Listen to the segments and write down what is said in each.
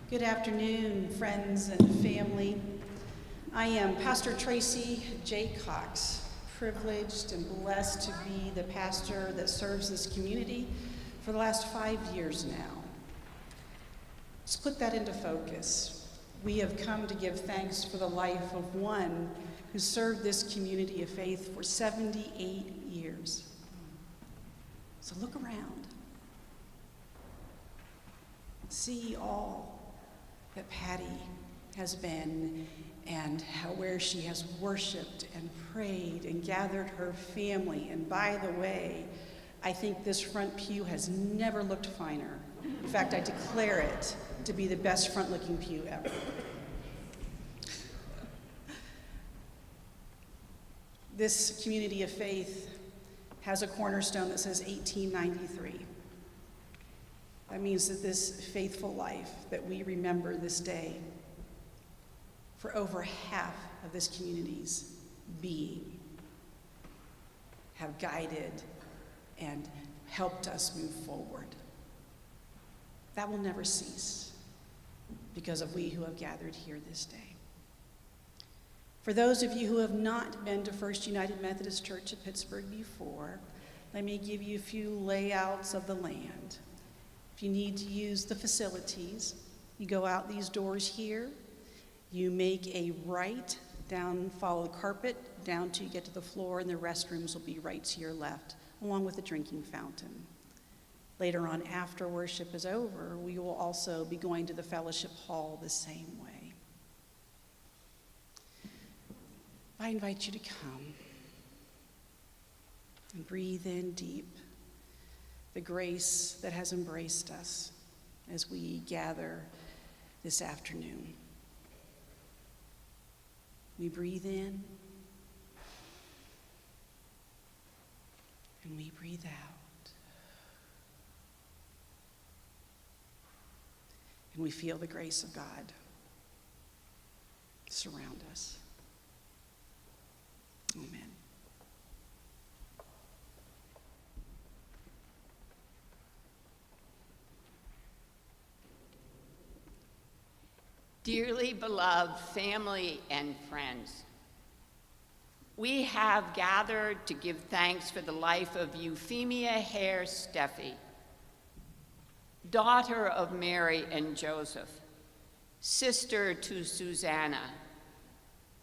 Good afternoon, friends and family. I am Pastor Tracy J. Cox, privileged and blessed to be the pastor that serves this community for the last 5 years now. Let's put that into focus. We have come to give thanks for the life of one who served this community of faith for 78 years. So look around. See all that Patty has been and where she has worshiped and prayed and gathered her family. And by the way, I think this front pew has never looked finer. In fact, I declare it to be the best front-looking pew ever. This community of faith has a cornerstone that says 1893. That means that this faithful life that we remember this day for over half of this community's being have guided and helped us move forward. That will never cease because of we who have gathered here this day. For those of you who have not been to First United Methodist Church of Pittsburgh before, let me give you a few layouts of the land. If you need to use the facilities, you go out these doors here, you make a right down, follow the carpet down till you get to the floor, and the restrooms will be right to your left, along with a drinking fountain. Later on, after worship is over, we will also be going to the fellowship hall the same way. I invite you to come and breathe in deep the grace that has embraced us as we gather this afternoon. We breathe in and we breathe out. And we feel the grace of God surround us. Amen. Dearly beloved family and friends, we have gathered to give thanks for the life of Euphemia Hare Steffey, daughter of Mary and Joseph, sister to Susanna.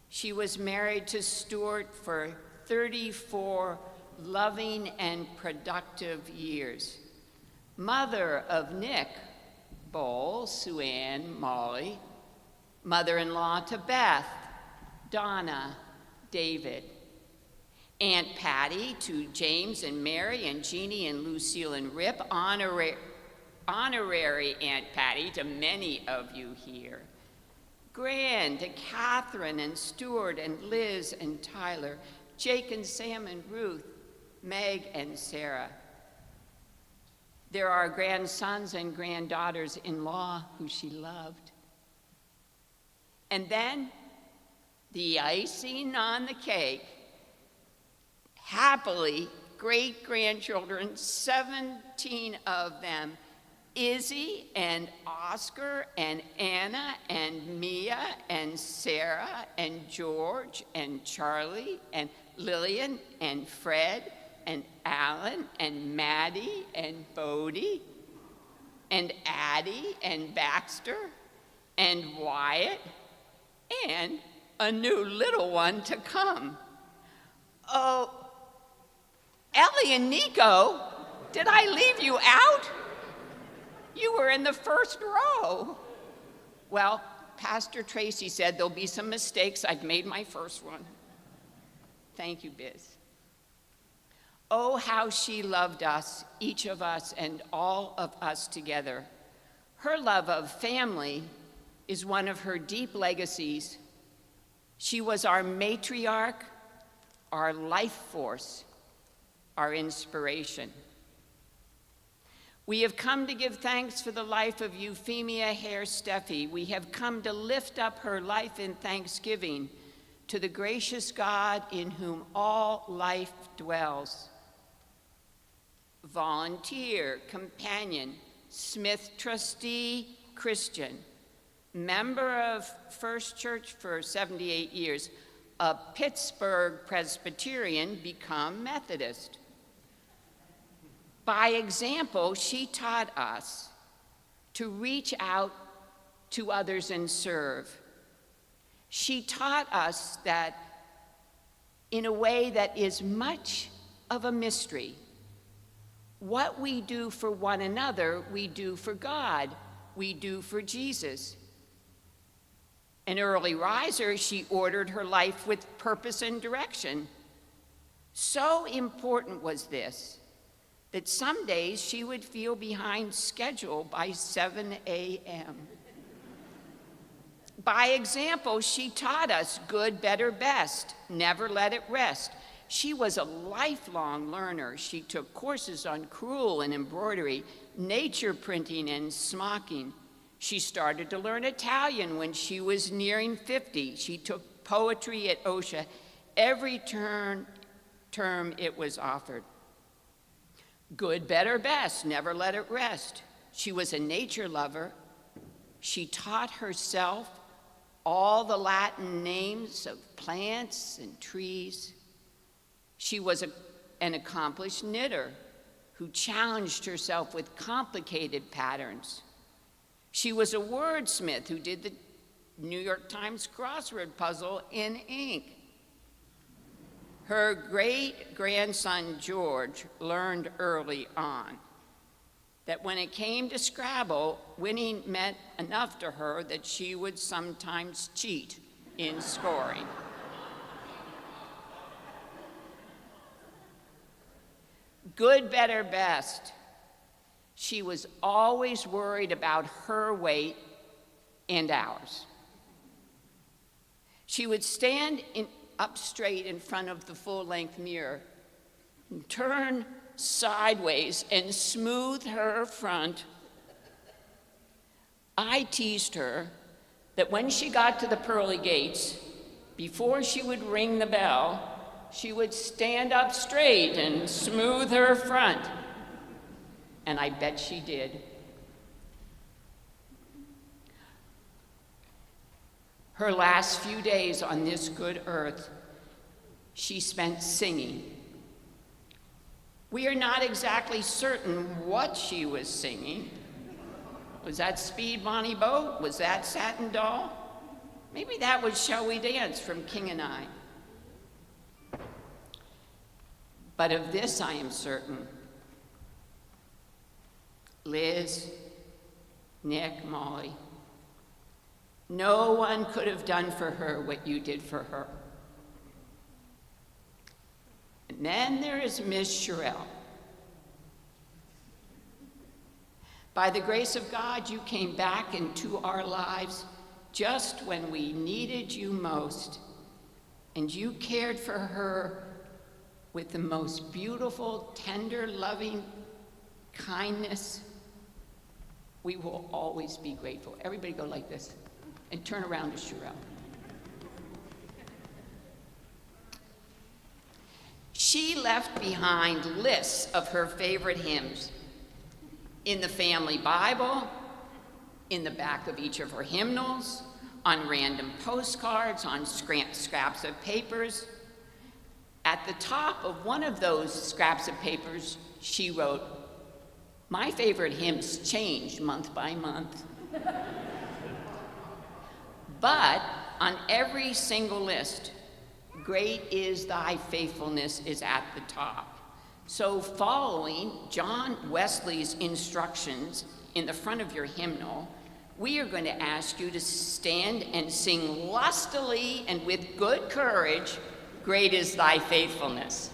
She was married to Stuart for 34 loving and productive years, mother of Nick, Bowl, Sue Ann, Molly, mother-in-law to Beth, Donna, David, Aunt Patty to James and Mary and Jeannie and Lucille and Rip, honorary Aunt Patty to many of you here, Gran to Catherine and Stuart and Liz and Tyler, Jake and Sam and Ruth, Meg and Sarah. There are grandsons and granddaughters-in-law who she loved. And then, the icing on the cake, happily, great-grandchildren, 17 of them, Izzy and Oscar and Anna and Mia and Sarah and George and Charlie and Lillian and Fred and Alan and Maddie and Bodie and Addie and Baxter and Wyatt, and a new little one to come. Oh, Ellie and Nico, did I leave you out? You were in the first row. Well, Pastor Tracy said there'll be some mistakes. I've made my first one. Thank you, Biz. Oh, how she loved us, each of us, and all of us together. Her love of family is one of her deep legacies. She was our matriarch, our life force, our inspiration. We have come to give thanks for the life of Euphemia Hare Steffey. We have come to lift up her life in thanksgiving to the gracious God in whom all life dwells. Volunteer, companion, Smith trustee, Christian, member of First Church for 78 years, a Pittsburgh Presbyterian become Methodist. By example, she taught us to reach out to others and serve. She taught us that in a way that is much of a mystery. What we do for one another, we do for God, we do for Jesus. An early riser, she ordered her life with purpose and direction. So important was this that some days she would feel behind schedule by 7 a.m. By example, she taught us good, better, best, never let it rest. She was a lifelong learner. She took courses on crewel and embroidery, nature printing and smocking. She started to learn Italian when she was nearing 50. She took poetry at OSHA every term it was offered. Good, better, best, never let it rest. She was a nature lover. She taught herself all the Latin names of plants and trees. She was an accomplished knitter who challenged herself with complicated patterns. She was a wordsmith who did the New York Times crossword puzzle in ink. Her great-grandson, George, learned early on that when it came to Scrabble, winning meant enough to her that she would sometimes cheat in scoring. Good, better, best. She was always worried about her weight and ours. She would stand up straight in front of the full-length mirror and turn sideways and smooth her front. I teased her that when she got to the pearly gates, before she would ring the bell, she would stand up straight and smooth her front. And I bet she did. Her last few days on this good earth, she spent singing. We are not exactly certain what she was singing. Was that Speed Bonnie Boat? Was that Satin Doll? Maybe that was Shall We Dance from King and I. But of this I am certain. Liz, Nick, Molly, no one could have done for her what you did for her. And then there is Miss Sherelle. By the grace of God, you came back into our lives just when we needed you most, and you cared for her with the most beautiful, tender, loving kindness. We will always be grateful. Everybody go like this and turn around to Sherelle. She left behind lists of her favorite hymns in the family Bible, in the back of each of her hymnals, on random postcards, on scraps of papers. At the top of one of those scraps of papers, she wrote, "My favorite hymns change month by month." But on every single list, "Great is thy faithfulness" is at the top. So following John Wesley's instructions in the front of your hymnal, we are going to ask you to stand and sing lustily and with good courage, "Great is thy faithfulness."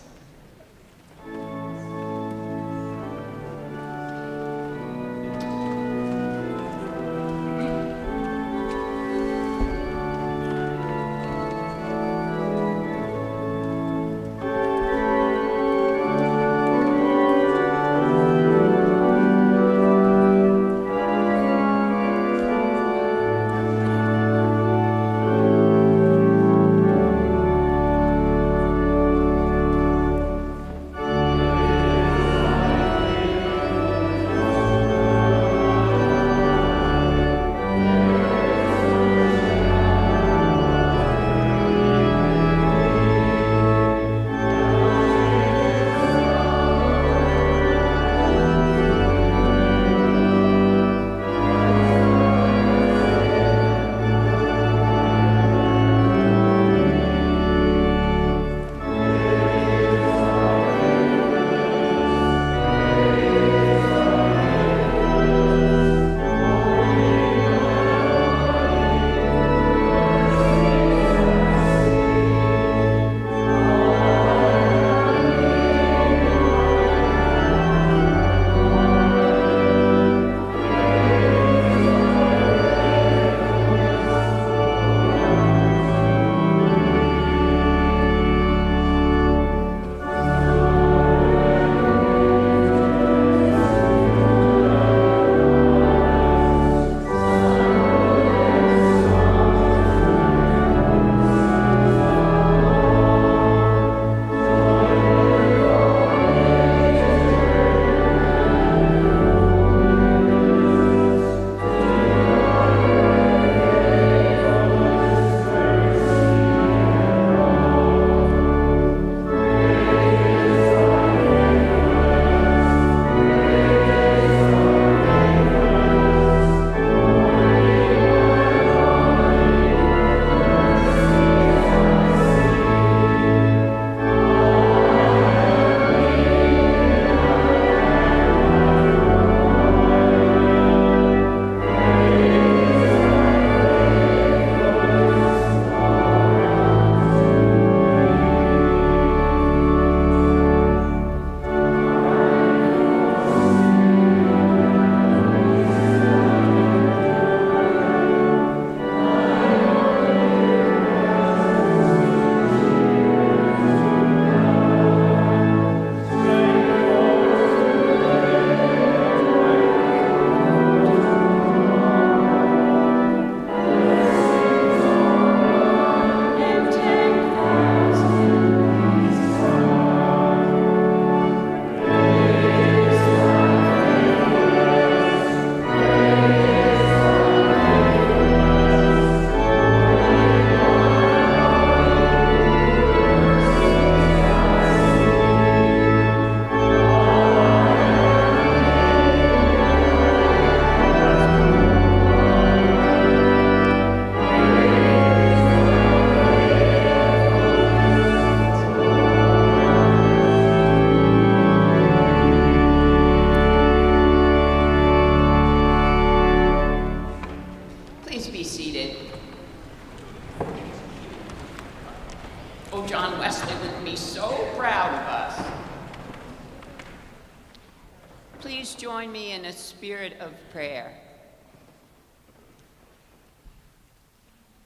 Please join me in a spirit of prayer.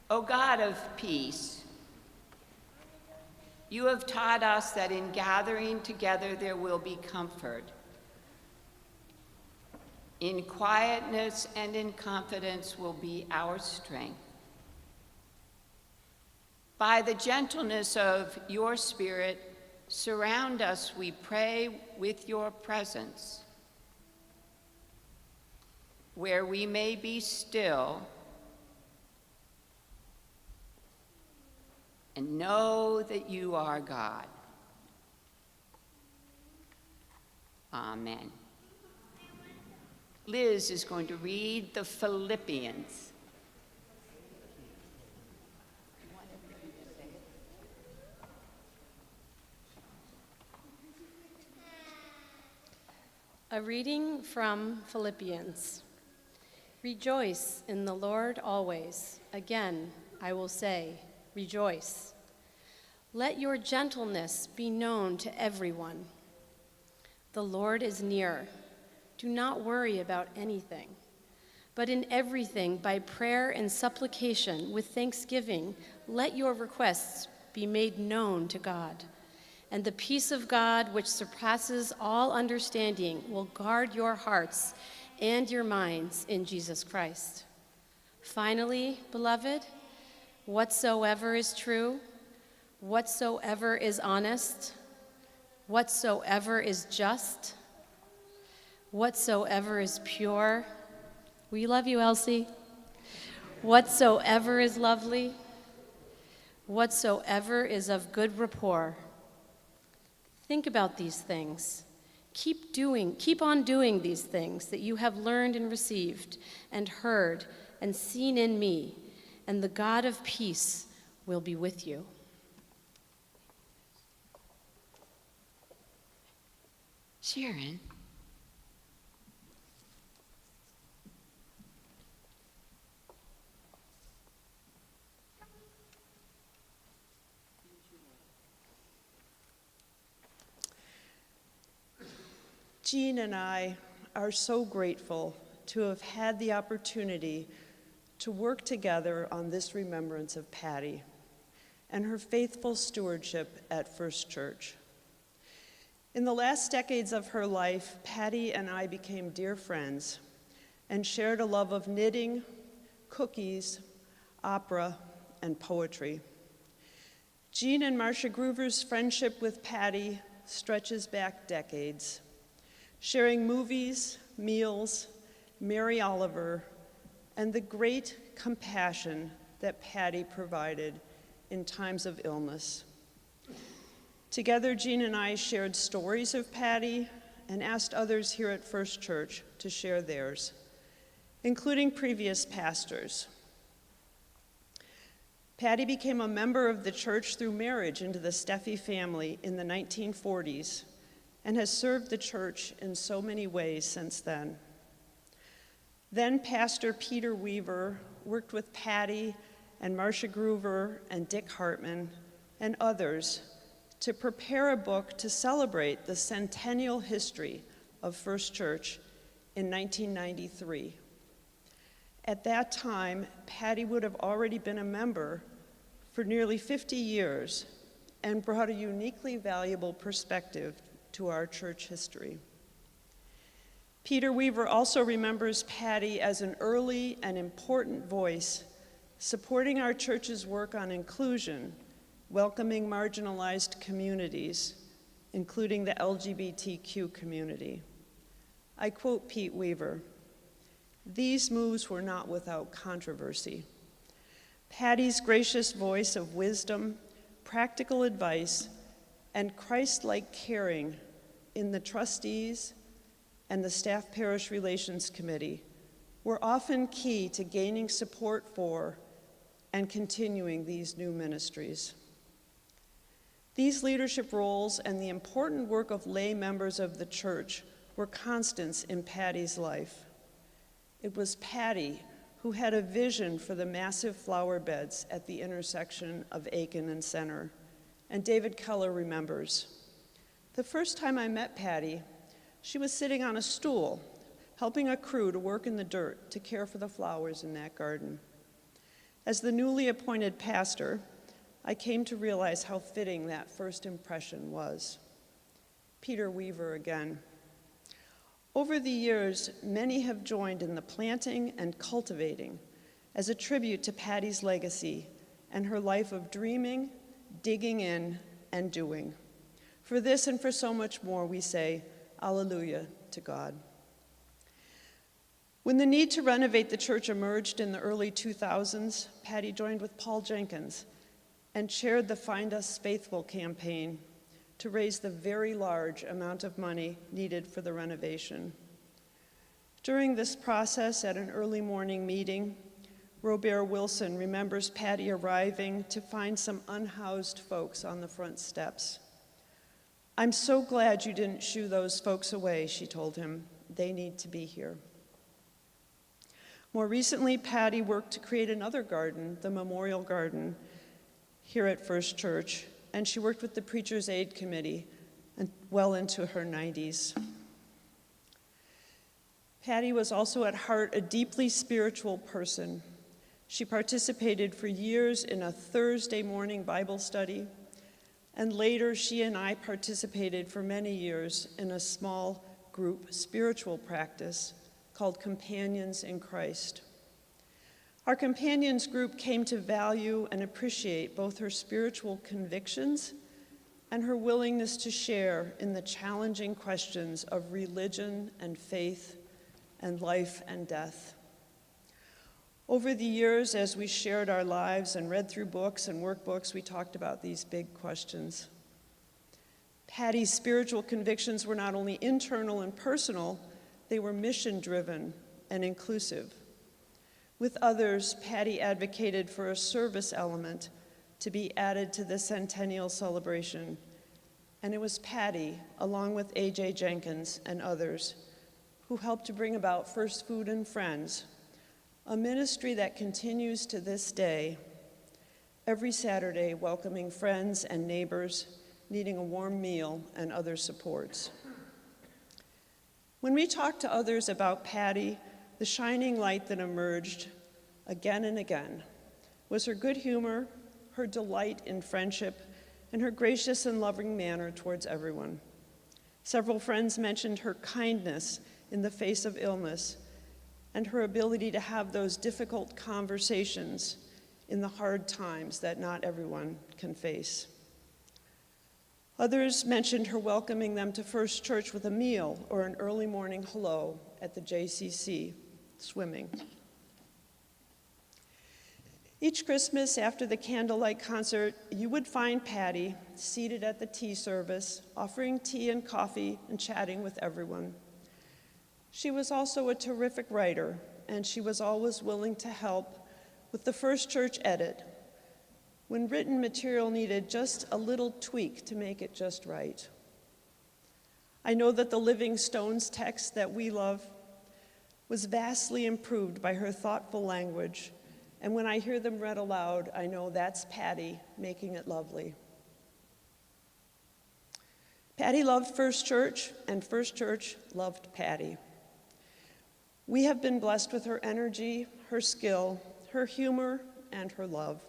O God of peace, you have taught us that in gathering together there will be comfort. In quietness and in confidence will be our strength. By the gentleness of your Spirit, surround us, we pray, with your presence, where we may be still and know that you are God. Amen. Liz is going to read the Philippians. A reading from Philippians. Rejoice in the Lord always. Again, I will say, rejoice. Let your gentleness be known to everyone. The Lord is near. Do not worry about anything, but in everything, by prayer and supplication, with thanksgiving, let your requests be made known to God. And the peace of God, which surpasses all understanding, will guard your hearts and your minds in Jesus Christ. Finally, beloved, whatsoever is true, whatsoever is honest, whatsoever is just, whatsoever is pure, we love you, Elsie, whatsoever is lovely, whatsoever is of good rapport. Think about these things. Keep on doing these things that you have learned and received and heard and seen in me, and the God of peace will be with you. Sharon. Jean and I are so grateful to have had the opportunity to work together on this remembrance of Patty and her faithful stewardship at First Church. In the last decades of her life, Patty and I became dear friends and shared a love of knitting, cookies, opera, and poetry. Jean and Marcia Groover's friendship with Patty stretches back decades, sharing movies, meals, Mary Oliver, and the great compassion that Patty provided in times of illness. Together, Jean and I shared stories of Patty and asked others here at First Church to share theirs, including previous pastors. Patty became a member of the church through marriage into the Steffey family in the 1940s and has served the church in so many ways since then. Then Pastor Peter Weaver worked with Patty and Marcia Groover and Dick Hartman and others to prepare a book to celebrate the centennial history of First Church in 1993. At that time, Patty would have already been a member for nearly 50 years and brought a uniquely valuable perspective to our church history. Peter Weaver also remembers Patty as an early and important voice supporting our church's work on inclusion, welcoming marginalized communities, including the LGBTQ community. I quote Pete Weaver, "These moves were not without controversy. Patty's gracious voice of wisdom, practical advice, and Christ-like caring in the trustees and the Staff Parish Relations Committee were often key to gaining support for and continuing these new ministries. These leadership roles and the important work of lay members of the church were constants in Patty's life. It was Patty who had a vision for the massive flower beds at the intersection of Aiken and Center, and David Keller remembers. The first time I met Patty, She was sitting on a stool, helping a crew to work in the dirt to care for the flowers in that garden. As the newly appointed pastor, I came to realize how fitting that first impression was. Peter Weaver again. Over the years, many have joined in the planting and cultivating as a tribute to Patty's legacy and her life of dreaming, digging in, and doing. For this and for so much more, we say, Alleluia to God. When the need to renovate the church emerged in the early 2000s, Patty joined with Paul Jenkins and chaired the Find Us Faithful campaign to raise the very large amount of money needed for the renovation. During this process, at an early morning meeting, Robert Wilson remembers Patty arriving to find some unhoused folks on the front steps. "I'm so glad you didn't shoo those folks away," she told him. "They need to be here." More recently, Patty worked to create another garden, the Memorial Garden, here at First Church, and she worked with the Preacher's Aid Committee well into her 90s. Patty was also at heart a deeply spiritual person. She participated for years in a Thursday morning Bible study, and later she and I participated for many years in a small group spiritual practice called Companions in Christ. Our Companions group came to value and appreciate both her spiritual convictions and her willingness to share in the challenging questions of religion and faith and life and death. Over the years, as we shared our lives and read through books and workbooks, we talked about these big questions. Patty's spiritual convictions were not only internal and personal, they were mission-driven and inclusive. With others, Patty advocated for a service element to be added to the centennial celebration, and it was Patty, along with A.J. Jenkins and others, who helped to bring about First Food and Friends, a ministry that continues to this day, every Saturday welcoming friends and neighbors needing a warm meal and other supports. When we talked to others about Patty, the shining light that emerged again and again was her good humor, her delight in friendship, and her gracious and loving manner towards everyone. Several friends mentioned her kindness in the face of illness and her ability to have those difficult conversations in the hard times that not everyone can face. Others mentioned her welcoming them to First Church with a meal or an early morning hello at the JCC, swimming. Each Christmas after the candlelight concert, you would find Patty seated at the tea service, offering tea and coffee and chatting with everyone. She was also a terrific writer, and she was always willing to help with the First Church edit when written material needed just a little tweak to make it just right. I know that the Living Stones text that we love was vastly improved by her thoughtful language, and when I hear them read aloud, I know that's Patty making it lovely. Patty loved First Church, and First Church loved Patty. We have been blessed with her energy, her skill, her humor, and her love.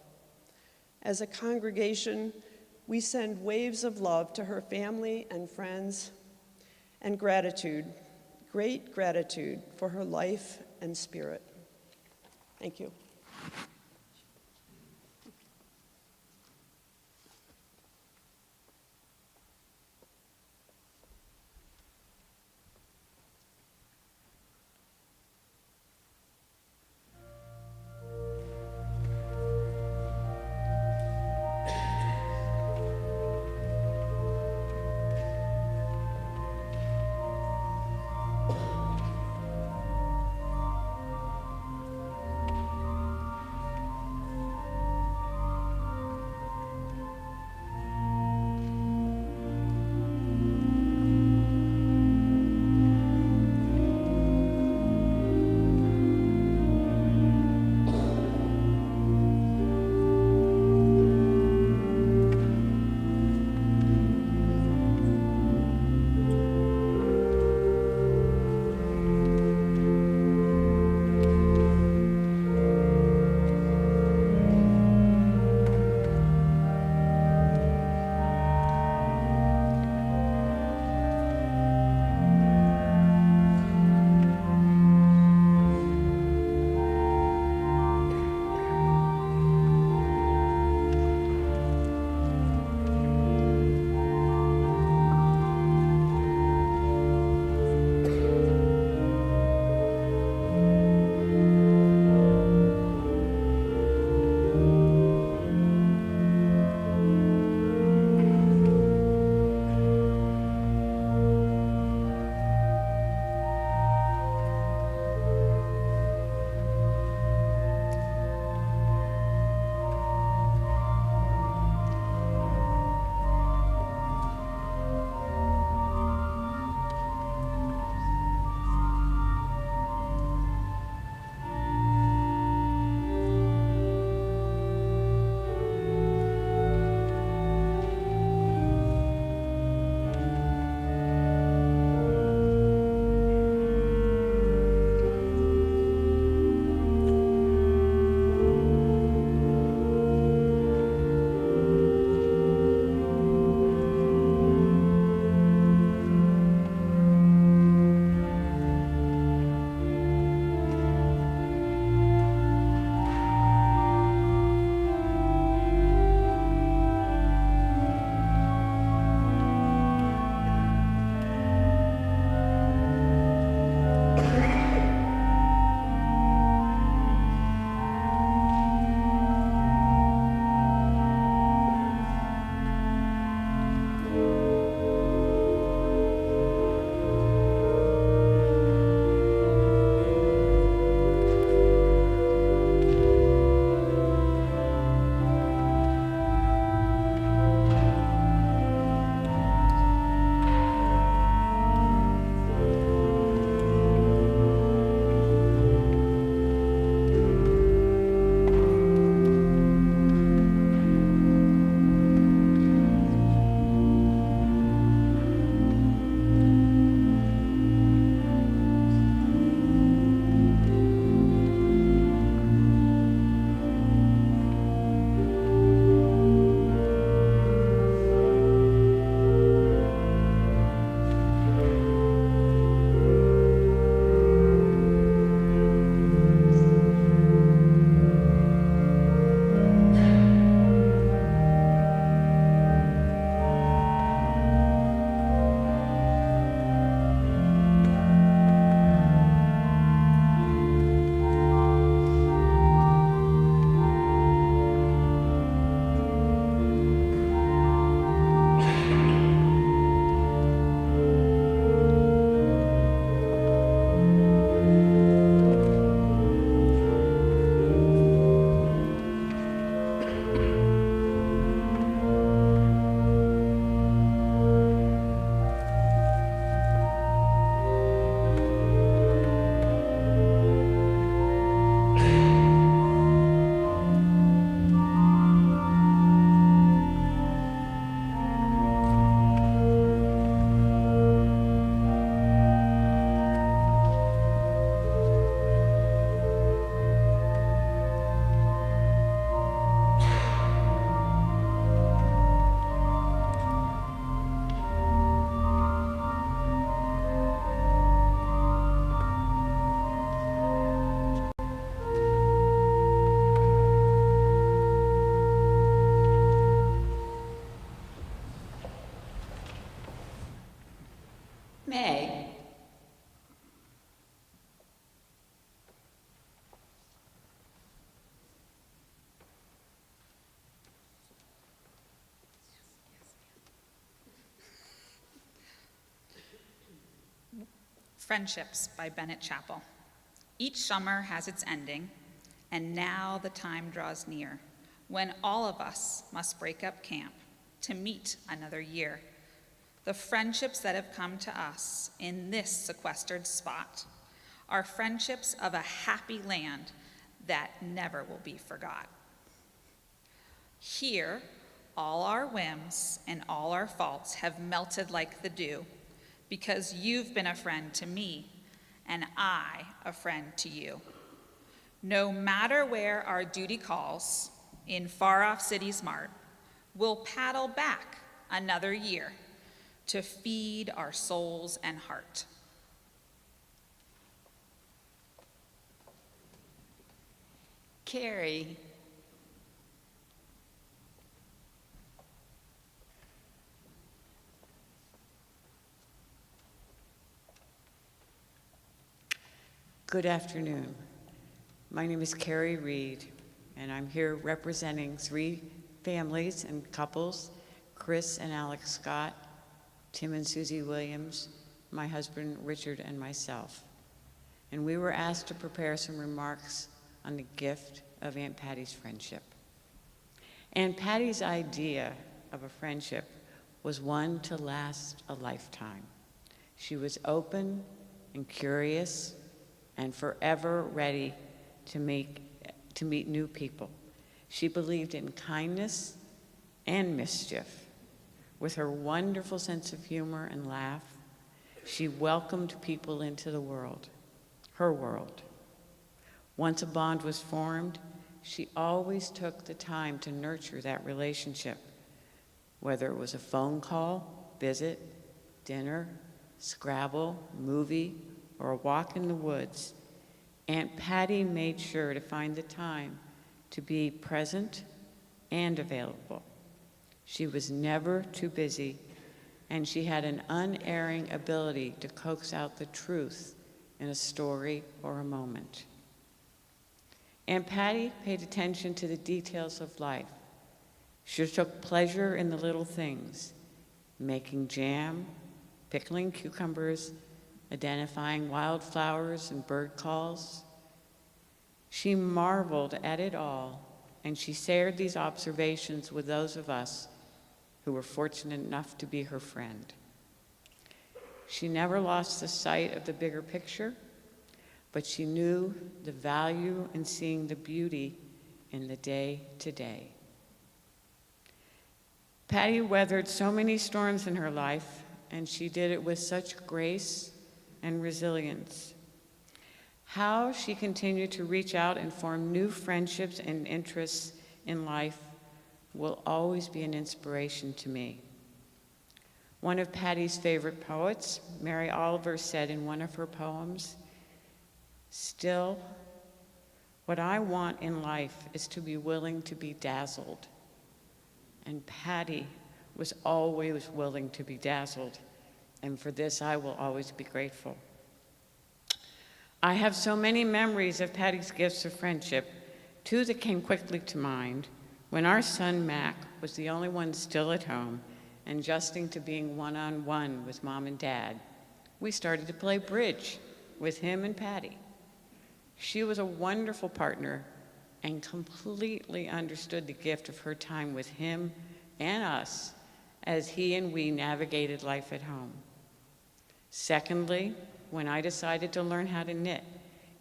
As a congregation, we send waves of love to her family and friends and gratitude, great gratitude for her life and spirit. Thank you. may. Friendships by Bennett Chappell. Each summer has its ending, and now the time draws near when all of us must break up camp to meet another year. The friendships that have come to us in this sequestered spot are friendships of a happy land that never will be forgot. Here, all our whims and all our faults have melted like the dew, because you've been a friend to me, and I a friend to you. No matter where our duty calls, in far-off cities mart, we'll paddle back another year to feed our souls and heart. Carrie. Good afternoon. My name is Carrie Reed, and I'm here representing 3 families and couples, Chris and Alex Scott, Tim and Susie Williams, my husband Richard, and myself. And we were asked to prepare some remarks on the gift of Aunt Patty's friendship. Aunt Patty's idea of a friendship was one to last a lifetime. She was open and curious and forever ready to meet new people. She believed in kindness and mischief. With her wonderful sense of humor and laugh, she welcomed people into the world, her world. Once a bond was formed, she always took the time to nurture that relationship, whether it was a phone call, visit, dinner, Scrabble, movie, or a walk in the woods. Aunt Patty made sure to find the time to be present and available. She was never too busy, and she had an unerring ability to coax out the truth in a story or a moment. Aunt Patty paid attention to the details of life. She took pleasure in the little things, making jam, pickling cucumbers, identifying wildflowers and bird calls. She marveled at it all, and she shared these observations with those of us who were fortunate enough to be her friend. She never lost the sight of the bigger picture, but she knew the value in seeing the beauty in the day-to-day. Patty weathered so many storms in her life, and she did it with such grace and resilience. How she continued to reach out and form new friendships and interests in life will always be an inspiration to me. One of Patty's favorite poets, Mary Oliver, said in one of her poems, "Still, what I want in life is to be willing to be dazzled." And Patty was always willing to be dazzled, and for this I will always be grateful. I have so many memories of Patty's gifts of friendship. 2 that came quickly to mind: when our son Mac was the only one still at home and adjusting to being one-on-one with Mom and Dad, we started to play bridge with him and Patty. She was a wonderful partner and completely understood the gift of her time with him and us as he and we navigated life at home. Secondly, when I decided to learn how to knit,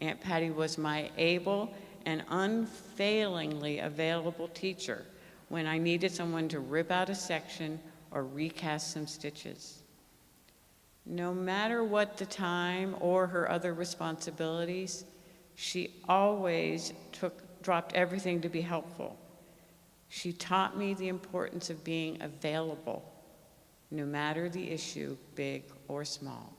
Aunt Patty was my able and unfailingly available teacher when I needed someone to rip out a section or recast some stitches. No matter what the time or her other responsibilities, she always dropped everything to be helpful. She taught me the importance of being available, no matter the issue, big or small.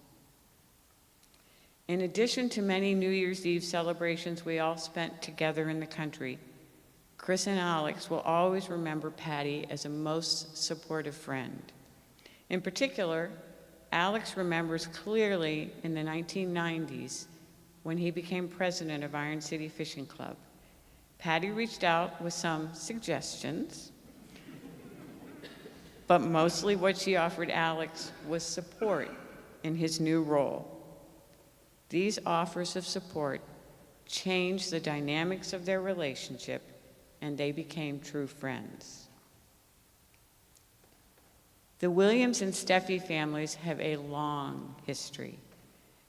In addition to many New Year's Eve celebrations we all spent together in the country, Chris and Alex will always remember Patty as a most supportive friend. In particular, Alex remembers clearly in the 1990s when he became president of Iron City Fishing Club. Patty reached out with some suggestions, but mostly what she offered Alex was support in his new role. These offers of support changed the dynamics of their relationship, and they became true friends. The Williams and Steffey families have a long history.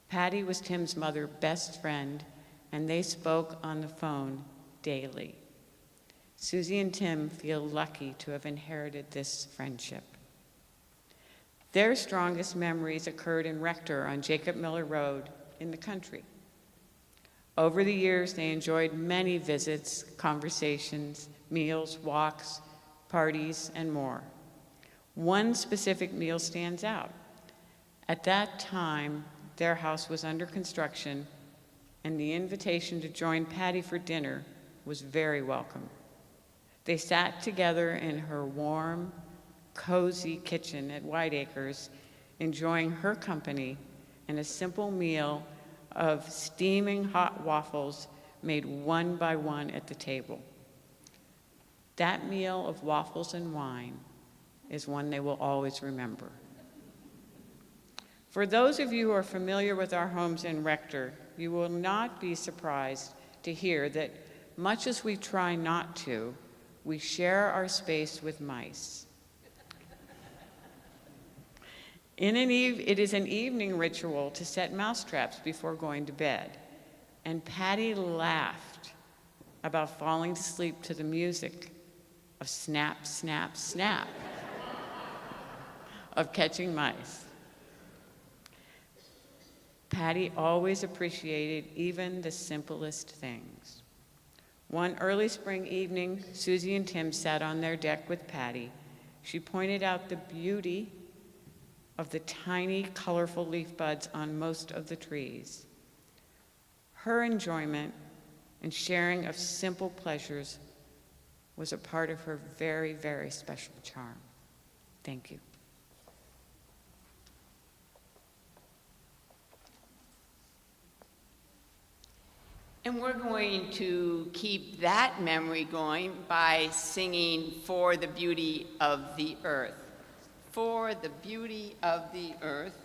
Patty was Tim's mother's best friend, and they spoke on the phone daily. Susie and Tim feel lucky to have inherited this friendship. Their strongest memories occurred in Rector on Jacob Miller Road in the country. Over the years, they enjoyed many visits, conversations, meals, walks, parties, and more. One specific meal stands out. At that time, their house was under construction, and the invitation to join Patty for dinner was very welcome. They sat together in her warm, cozy kitchen at Whiteacres, enjoying her company and a simple meal of steaming hot waffles made one by one at the table. That meal of waffles and wine is one they will always remember. For those of you who are familiar with our homes in Rector, you will not be surprised to hear that much as we try not to, we share our space with mice. It is an evening ritual to set mouse traps before going to bed, and Patty laughed about falling to sleep to the music of snap, snap, snap of catching mice. Patty always appreciated even the simplest things. One early spring evening, Susie and Tim sat on their deck with Patty. She pointed out the beauty of the tiny, colorful leaf buds on most of the trees. Her enjoyment and sharing of simple pleasures was a part of her very, very special charm. Thank you. And we're going to keep that memory going by singing For the Beauty of the Earth. For the beauty of the earth.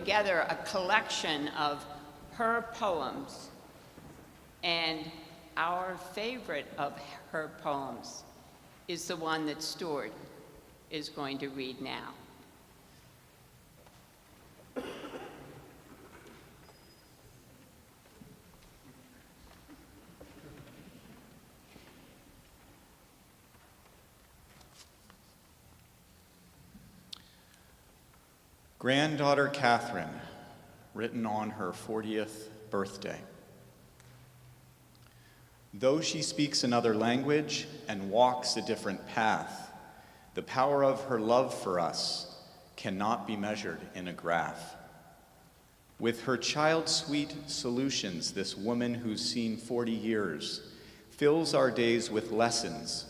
together a collection of her poems, and our favorite of her poems is the one that Stuart is going to read now. Granddaughter Catherine, written on her 40th birthday. Though she speaks another language and walks a different path, the power of her love for us cannot be measured in a graph. With her child-sweet solutions, this woman who's seen 40 years fills our days with lessons,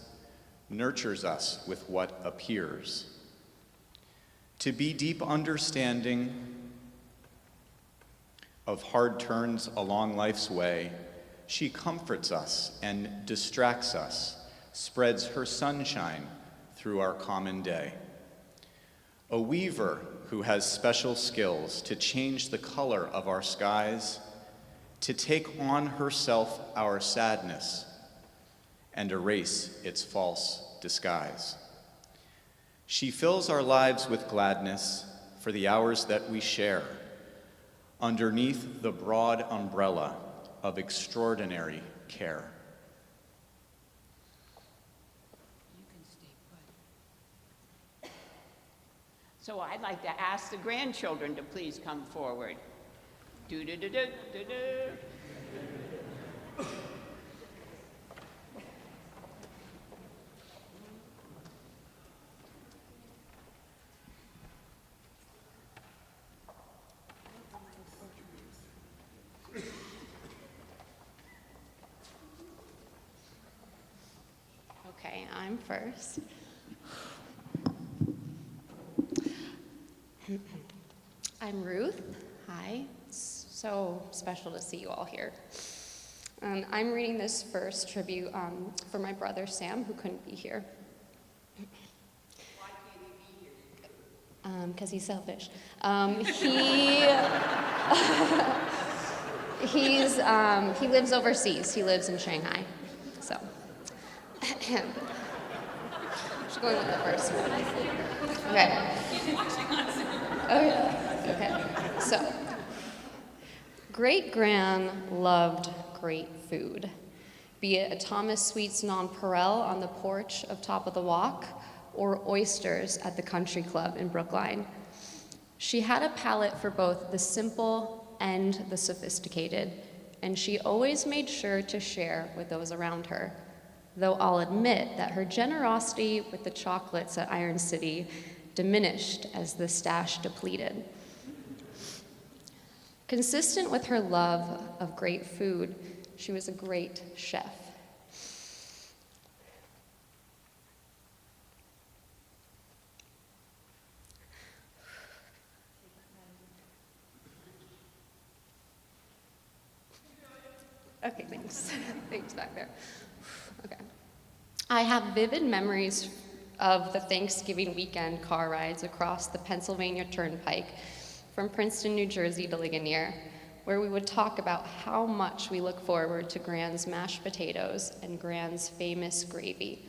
nurtures us with what appears. To be deep understanding of hard turns along life's way, she comforts us and distracts us, spreads her sunshine through our common day. A weaver who has special skills to change the color of our skies, to take on herself our sadness and erase its false disguise. She fills our lives with gladness for the hours that we share underneath the broad umbrella of extraordinary care. You can stay put. So I'd like to ask the grandchildren to please come forward. Do-do-do-do-do-do. Okay, I'm first. I'm Ruth. Hi. It's so special to see you all here. I'm reading this first tribute for my brother Sam, who couldn't be here. Why can't he be here? Because he's selfish. He lives overseas. He lives in Shanghai. So. She's going with the first one. Okay. Okay. So, Great Gran loved great food, be it a Thomas Sweet's nonpareil on the porch of Top of the Walk or oysters at the country club in Brookline. She had a palate for both the simple and the sophisticated, and she always made sure to share with those around her. Though I'll admit that her generosity with the chocolates at Iron City diminished as the stash depleted. Consistent with her love of great food, she was a great chef. Okay, thanks. Thanks back there. Okay. I have vivid memories of the Thanksgiving weekend car rides across the Pennsylvania Turnpike from Princeton, New Jersey to Ligonier, where we would talk about how much we look forward to Gran's mashed potatoes and Gran's famous gravy.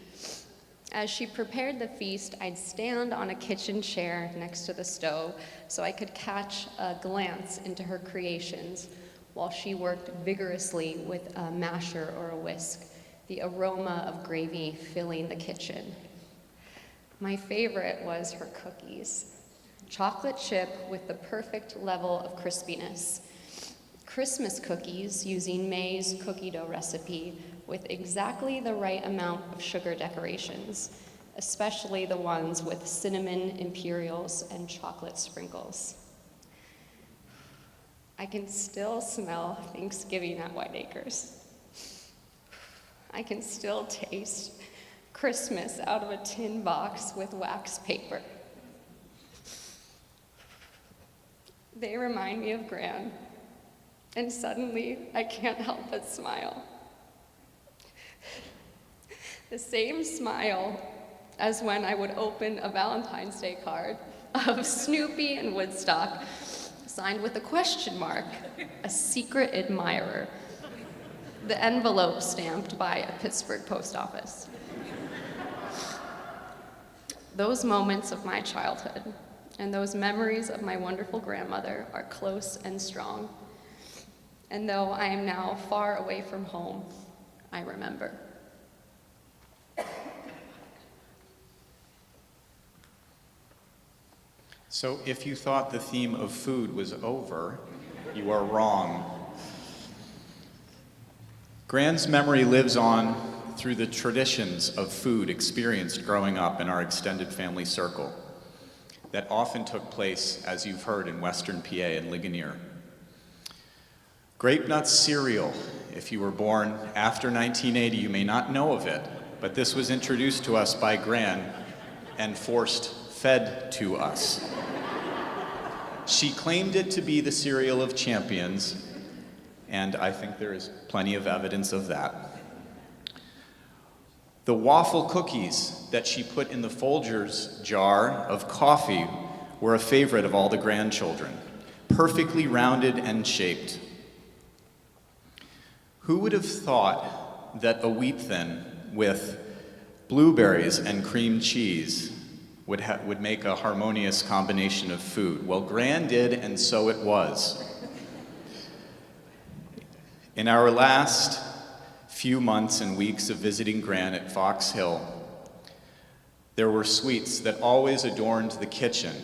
As she prepared the feast, I'd stand on a kitchen chair next to the stove so I could catch a glance into her creations while she worked vigorously with a masher or a whisk, the aroma of gravy filling the kitchen. My favorite was her cookies. Chocolate chip with the perfect level of crispiness. Christmas cookies using May's cookie dough recipe with exactly the right amount of sugar decorations, especially the ones with cinnamon imperials and chocolate sprinkles. I can still smell Thanksgiving at White Acres. I can still taste Christmas out of a tin box with wax paper. They remind me of Gran, and suddenly I can't help but smile. The same smile as when I would open a Valentine's Day card of Snoopy and Woodstock, signed with a question mark, a secret admirer. The envelope stamped by a Pittsburgh post office. Those moments of my childhood and those memories of my wonderful grandmother are close and strong. And though I am now far away from home, I remember. So if you thought the theme of food was over, you are wrong. Gran's memory lives on through the traditions of food experienced growing up in our extended family circle that often took place, as you've heard, in Western PA and Ligonier. Grape Nuts cereal. If you were born after 1980, you may not know of it, but this was introduced to us by Gran and fed to us. She claimed it to be the cereal of champions, and I think there is plenty of evidence of that. The waffle cookies that she put in the Folgers jar of coffee were a favorite of all the grandchildren, perfectly rounded and shaped. Who would have thought that a wheat thin with blueberries and cream cheese would make a harmonious combination of food? Well, Gran did, and so it was. In our last few months and weeks of visiting Gran at Fox Hill, there were sweets that always adorned the kitchen,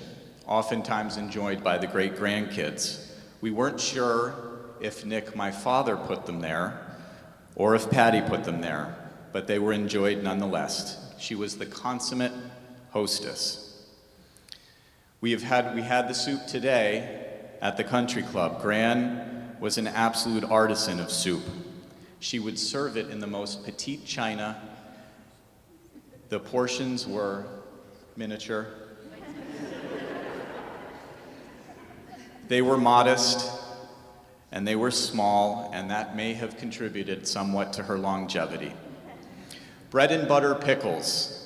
oftentimes enjoyed by the great grandkids. We weren't sure if Nick, my father, put them there, or if Patty put them there, but they were enjoyed nonetheless. She was the consummate hostess. We had the soup today at the country club. Gran was an absolute artisan of soup. She would serve it in the most petite china. The portions were miniature. They were modest, and they were small, and that may have contributed somewhat to her longevity. Bread and butter pickles,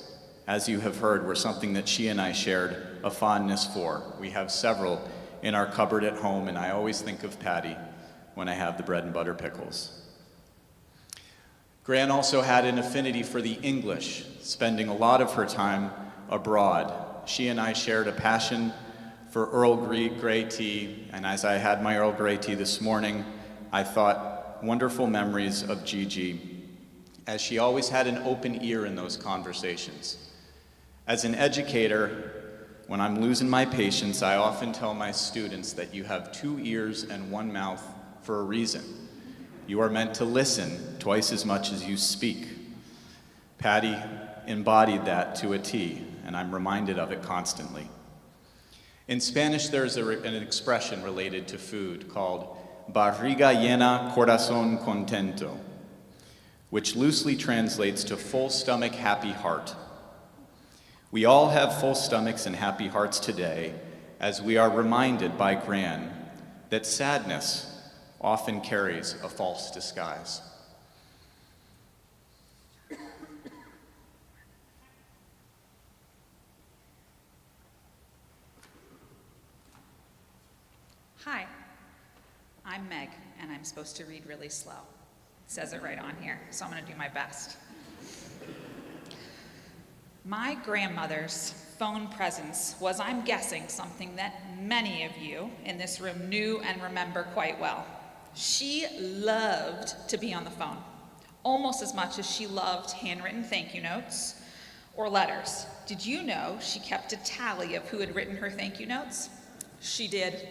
as you have heard, were something that she and I shared a fondness for. We have several in our cupboard at home, and I always think of Patty when I have the bread and butter pickles. Gran also had an affinity for the English, spending a lot of her time abroad. She and I shared a passion for Earl Grey tea, and as I had my Earl Grey tea this morning, I thought wonderful memories of Gigi, as she always had an open ear in those conversations. As an educator, when I'm losing my patience, I often tell my students that you have 2 ears and 1 mouth for a reason. You are meant to listen twice as much as you speak. Patty embodied that to a T, and I'm reminded of it constantly. In Spanish, there's an expression related to food called barriga llena, corazón contento, which loosely translates to full stomach, happy heart. We all have full stomachs and happy hearts today, as we are reminded by Gran that sadness often carries a false disguise. Hi, I'm Meg, and I'm supposed to read really slow. It says it right on here, so I'm going to do my best. My grandmother's phone presence was, I'm guessing, something that many of you in this room knew and remember quite well. She loved to be on the phone, almost as much as she loved handwritten thank you notes or letters. Did you know she kept a tally of who had written her thank you notes? She did.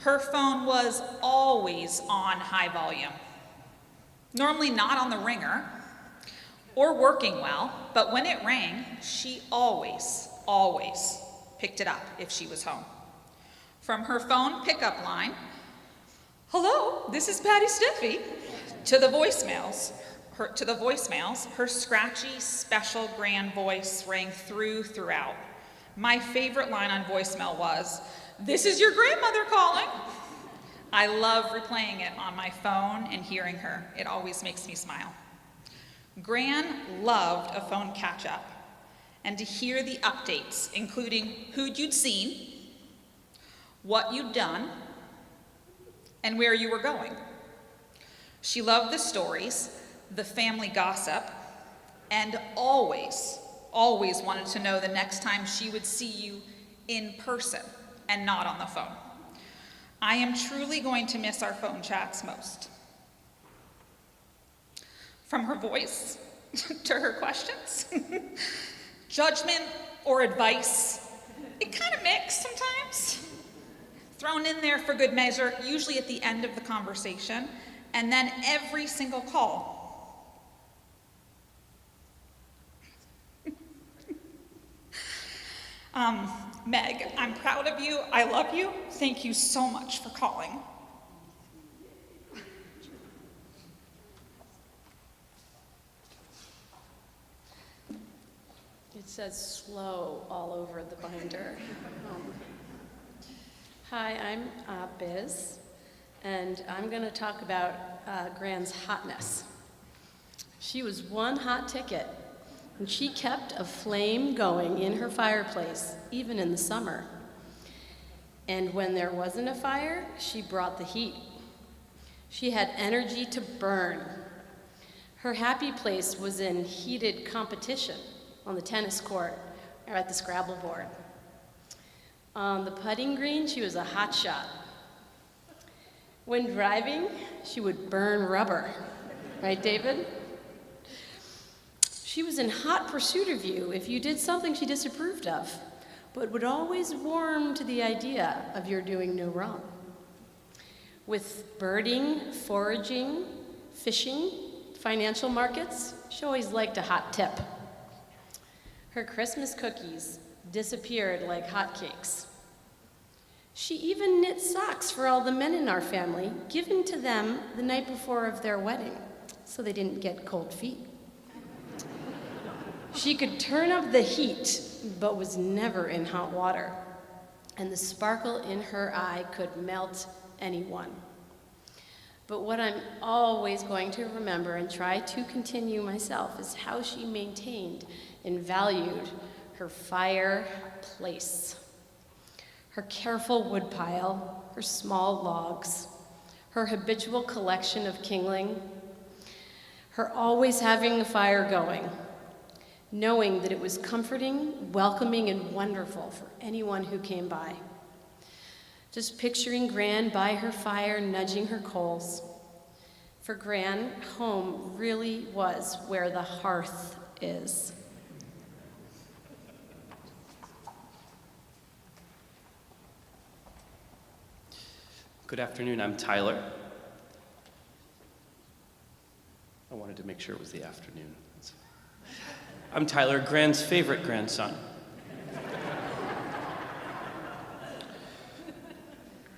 Her phone was always on high volume. Normally not on the ringer or working well, but when it rang, she always picked it up if she was home. From her phone pickup line, "Hello, this is Patty Steffey," to the voicemails, her scratchy, special Gran voice rang throughout. My favorite line on voicemail was, "This is your grandmother calling." I love replaying it on my phone and hearing her. It always makes me smile. Gran loved a phone catch-up and to hear the updates, including who'd you'd seen, what you'd done, and where you were going. She loved the stories, the family gossip, and always wanted to know the next time she would see you in person and not on the phone. I am truly going to miss our phone chats most. From her voice to her questions, judgment or advice, it kind of mixed sometimes. Thrown in there for good measure, usually at the end of the conversation, and then every single call. Meg, I'm proud of you. I love you. Thank you so much for calling. It says slow all over the binder. Hi, I'm Biz, and I'm going to talk about Gran's hotness. She was one hot ticket, and she kept a flame going in her fireplace, even in the summer. And when there wasn't a fire, she brought the heat. She had energy to burn. Her happy place was in heated competition on the tennis court or at the Scrabble board. On the putting green, she was a hot shot. When driving, she would burn rubber. Right, David? She was in hot pursuit of you if you did something she disapproved of, but would always warm to the idea of your doing no wrong. With birding, foraging, fishing, financial markets, she always liked a hot tip. Her Christmas cookies disappeared like hotcakes. She even knit socks for all the men in our family, given to them the night before of their wedding, so they didn't get cold feet. She could turn up the heat, but was never in hot water, and the sparkle in her eye could melt anyone. But what I'm always going to remember and try to continue myself is how she maintained and valued her fireplace, her careful woodpile, her small logs, her habitual collection of kindling, her always having the fire going, knowing that it was comforting, welcoming, and wonderful for anyone who came by. Just picturing Gran by her fire, nudging her coals. For Gran, home really was where the hearth is. Good afternoon, I'm Tyler. I wanted to make sure it was the afternoon. I'm Tyler, Gran's favorite grandson.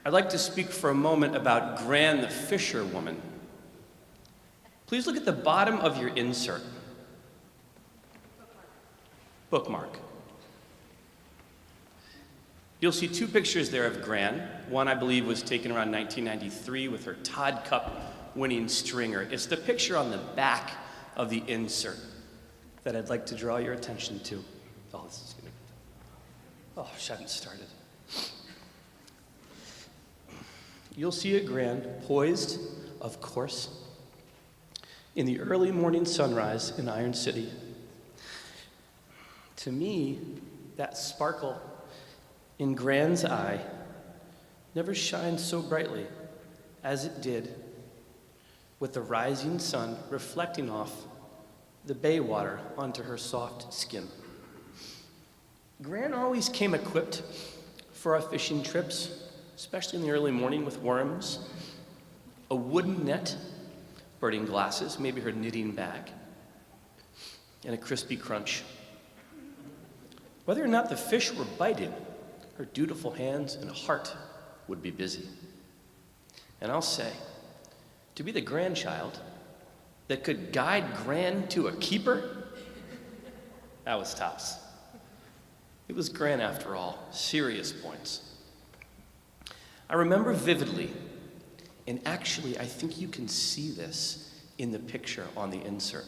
I'd like to speak for a moment about Gran the fisherwoman. Please look at the bottom of your insert. Bookmark. You'll see two pictures there of Gran. One, I believe, was taken around 1993 with her Todd Cup winning stringer. It's the picture on the back of the insert that I'd like to draw your attention to. Oh, this is gonna... Oh, I hadn't started. You'll see a Gran poised, of course, in the early morning sunrise in Iron City. To me, that sparkle in Gran's eye never shined so brightly as it did with the rising sun reflecting off the bay water onto her soft skin. Gran always came equipped for our fishing trips, especially in the early morning with worms, a wooden net, birding glasses, maybe her knitting bag, and a crispy crunch. Whether or not the fish were biting, her dutiful hands and heart would be busy. And I'll say, to be the grandchild that could guide Gran to a keeper, that was tops. It was Gran after all, serious points. I remember vividly, and actually I think you can see this in the picture on the insert.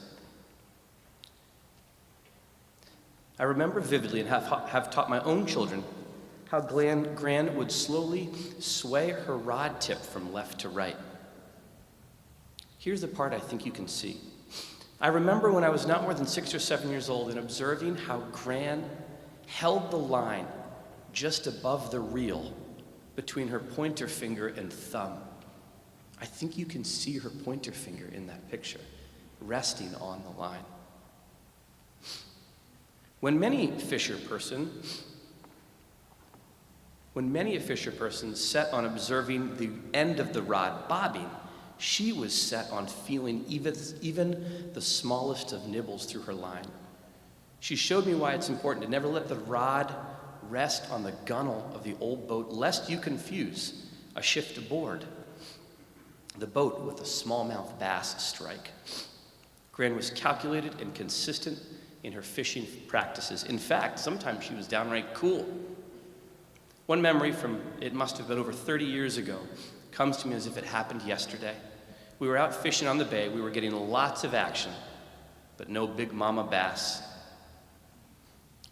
I remember vividly and have taught my own children how Gran would slowly sway her rod tip from left to right. Here's the part I think you can see. I remember when I was not more than 6 or 7 years old and observing how Gran held the line just above the reel between her pointer finger and thumb. I think you can see her pointer finger in that picture, resting on the line. When many a fisher person set on observing the end of the rod bobbing, she was set on feeling even the smallest of nibbles through her line. She showed me why it's important to never let the rod rest on the gunwale of the old boat, lest you confuse a shift aboard the boat with a smallmouth bass strike. Gran was calculated and consistent in her fishing practices. In fact, sometimes she was downright cool. One memory from, it must have been over 30 years ago, comes to me as if it happened yesterday. We were out fishing on the bay. We were getting lots of action, but no big mama bass.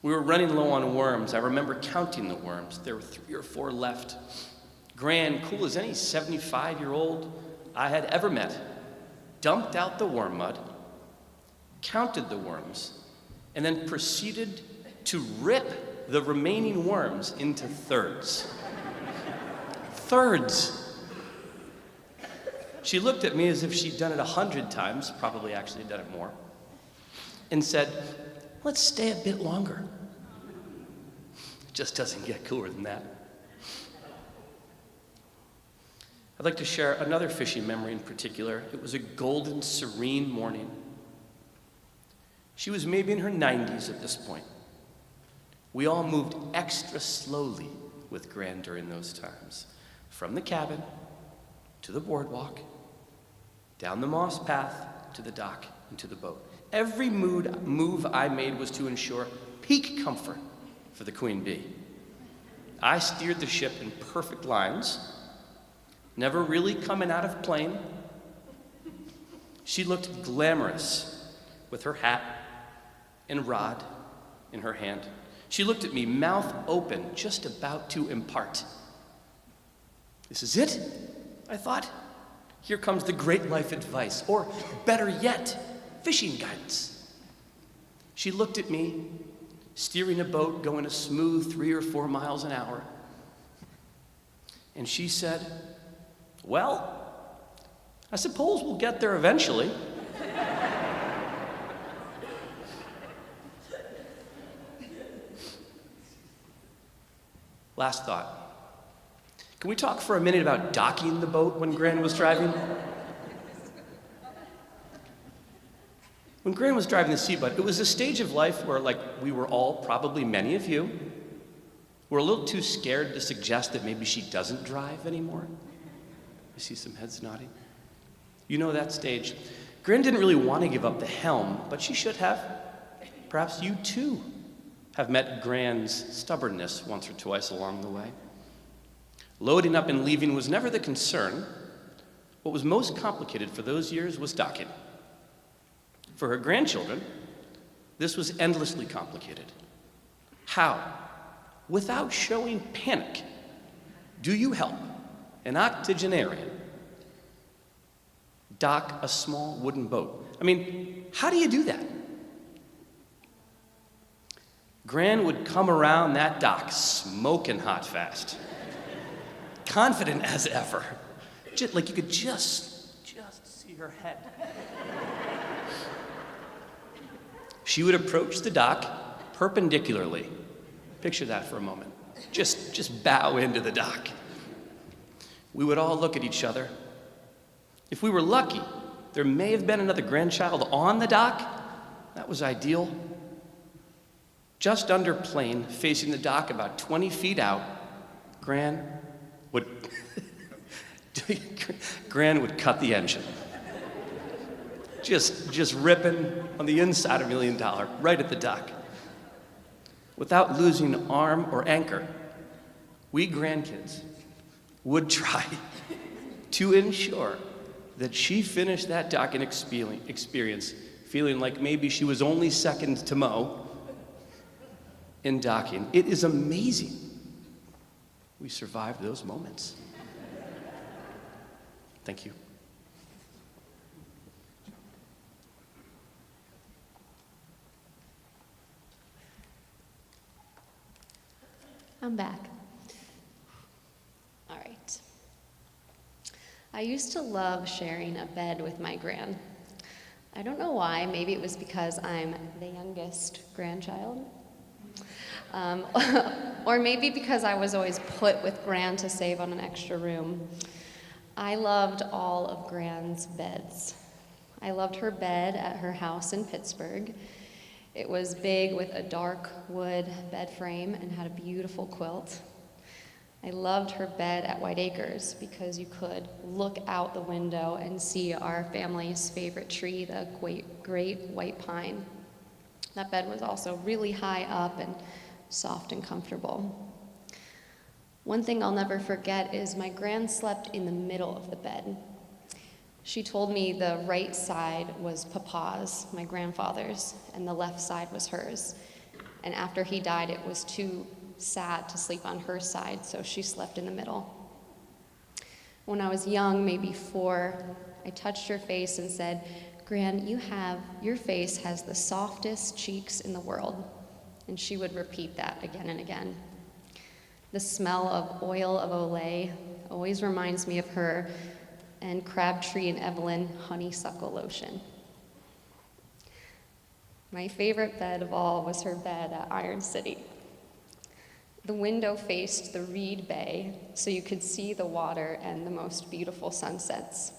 We were running low on worms. I remember counting the worms. There were 3 or 4 left. Gran, cool as any 75-year-old I had ever met, dumped out the worm mud, counted the worms, and then proceeded to rip the remaining worms into thirds. Thirds. She looked at me as if she'd done it 100 times, probably actually done it more, and said, "Let's stay a bit longer." It just doesn't get cooler than that. I'd like to share another fishing memory in particular. It was a golden, serene morning. She was maybe in her 90s at this point. We all moved extra slowly with Gran during those times, from the cabin to the boardwalk, down the moss path to the dock and to the boat. Every move I made was to ensure peak comfort for the Queen Bee. I steered the ship in perfect lines, never really coming out of plane. She looked glamorous with her hat and rod in her hand. She looked at me, mouth open, just about to impart. This is it, I thought. Here comes the great life advice, or better yet, fishing guidance. She looked at me, steering a boat going a smooth 3 or 4 miles an hour. And she said, "Well, I suppose we'll get there eventually." Last thought. Can we talk for a minute about docking the boat when Gran was driving? When Gran was driving the Seabud, it was a stage of life where, like we were all, probably many of you, were a little too scared to suggest that maybe she doesn't drive anymore. I see some heads nodding. You know that stage. Gran didn't really want to give up the helm, but she should have. Perhaps you too have met Gran's stubbornness once or twice along the way. Loading up and leaving was never the concern. What was most complicated for those years was docking. For her grandchildren, this was endlessly complicated. How, without showing panic, do you help an octogenarian dock a small wooden boat? I mean, how do you do that? Gran would come around that dock smoking hot fast, confident as ever. Just, like you could just see her head. She would approach the dock perpendicularly. Picture that for a moment. Just bow into the dock. We would all look at each other. If we were lucky, there may have been another grandchild on the dock. That was ideal. Just under plane, facing the dock about 20 feet out, Gran would cut the engine. Just ripping on the inside of $1 million, right at the dock. Without losing arm or anchor, we grandkids would try to ensure that she finished that docking experience feeling like maybe she was only second to Mo in docking. It is amazing We survived those moments. Thank you. I'm back. All right. I used to love sharing a bed with my gran. I don't know why. Maybe it was because I'm the youngest grandchild. Or maybe because I was always put with Gran to save on an extra room. I loved all of Gran's beds. I loved her bed at her house in Pittsburgh. It was big with a dark wood bed frame and had a beautiful quilt. I loved her bed at White Acres because you could look out the window and see our family's favorite tree, the great white pine. That bed was also really high up and soft and comfortable. One thing I'll never forget is my gran slept in the middle of the bed. She told me the right side was Papa's, my grandfather's, and the left side was hers. And after he died, it was too sad to sleep on her side, so she slept in the middle. When I was young, maybe 4, I touched her face and said, "Gran, your face has the softest cheeks in the world." And she would repeat that again and again. The smell of oil of Olay always reminds me of her, and Crabtree and Evelyn honeysuckle lotion. My favorite bed of all was her bed at Iron City. The window faced the Reed Bay, so you could see the water and the most beautiful sunsets.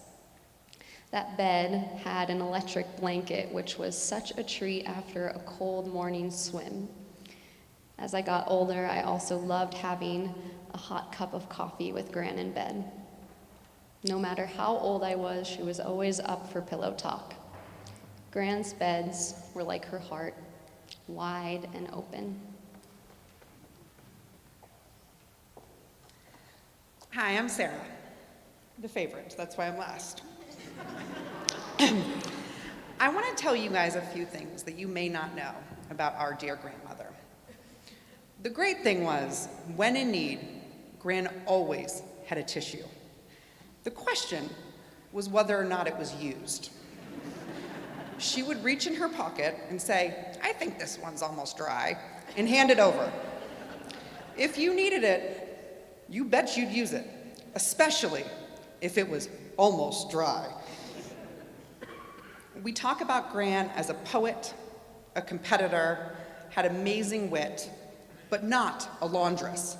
That bed had an electric blanket, which was such a treat after a cold morning swim. As I got older, I also loved having a hot cup of coffee with Gran in bed. No matter how old I was, she was always up for pillow talk. Gran's beds were like her heart, wide and open. Hi, I'm Sarah, the favorite. That's why I'm last. I want to tell you guys a few things that you may not know about our dear grandmother. The great thing was, when in need, Gran always had a tissue. The question was whether or not it was used. She would reach in her pocket and say, "I think this one's almost dry," and hand it over. If you needed it, you bet you'd use it, especially if it was almost dry. We talk about Gran as a poet, a competitor, had amazing wit, but not a laundress.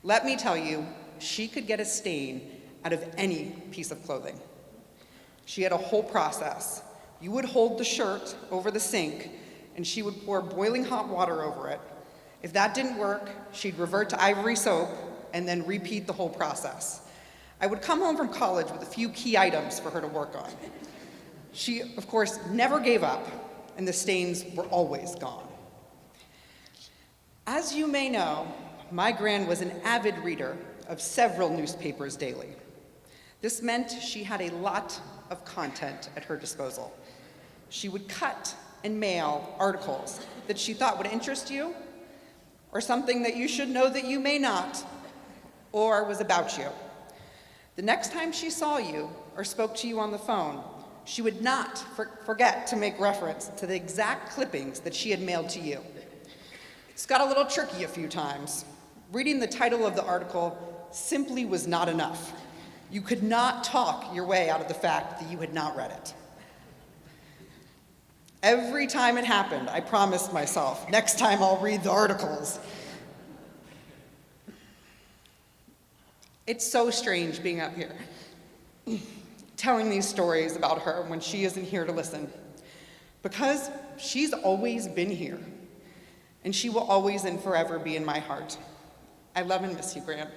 Let me tell you, she could get a stain out of any piece of clothing. She had a whole process. You would hold the shirt over the sink, and she would pour boiling hot water over it. If that didn't work, she'd revert to ivory soap and then repeat the whole process. I would come home from college with a few key items for her to work on. She, of course, never gave up, and the stains were always gone. As you may know, my gran was an avid reader of several newspapers daily. This meant she had a lot of content at her disposal. She would cut and mail articles that she thought would interest you, or something that you should know that you may not, or was about you. The next time she saw you or spoke to you on the phone, she would not forget to make reference to the exact clippings that she had mailed to you. It's got a little tricky a few times. Reading the title of the article simply was not enough. You could not talk your way out of the fact that you had not read it. Every time it happened, I promised myself, next time I'll read the articles. It's so strange being up here, telling these stories about her when she isn't here to listen, because she's always been here, and she will always and forever be in my heart. I love and miss you, Gran.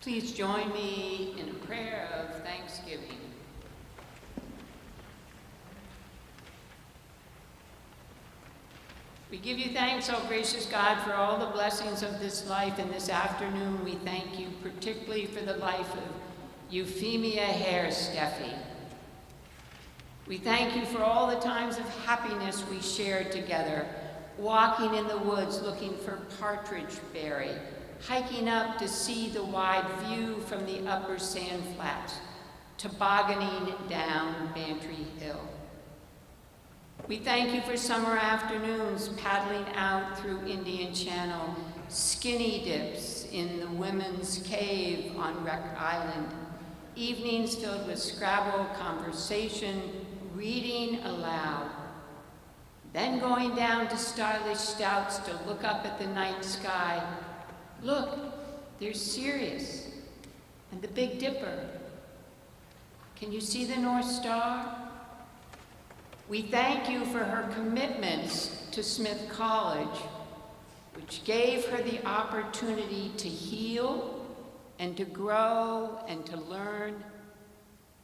Please join me in a prayer of thanksgiving. We give you thanks, O gracious God, for all the blessings of this life, and this afternoon we thank you particularly for the life of Euphemia Hare Steffey. We thank you for all the times of happiness we shared together, walking in the woods looking for partridge berry, hiking up to see the wide view from the upper sand flats, tobogganing down Bantry Hill. We thank you for summer afternoons paddling out through Indian Channel, skinny dips in the women's cave on Wreck Island, evenings filled with Scrabble, conversation, reading aloud, then going down to stylish stouts to look up at the night sky. Look, there's Sirius and the Big Dipper. Can you see the North Star? We thank you for her commitments to Smith College, which gave her the opportunity to heal and to grow and to learn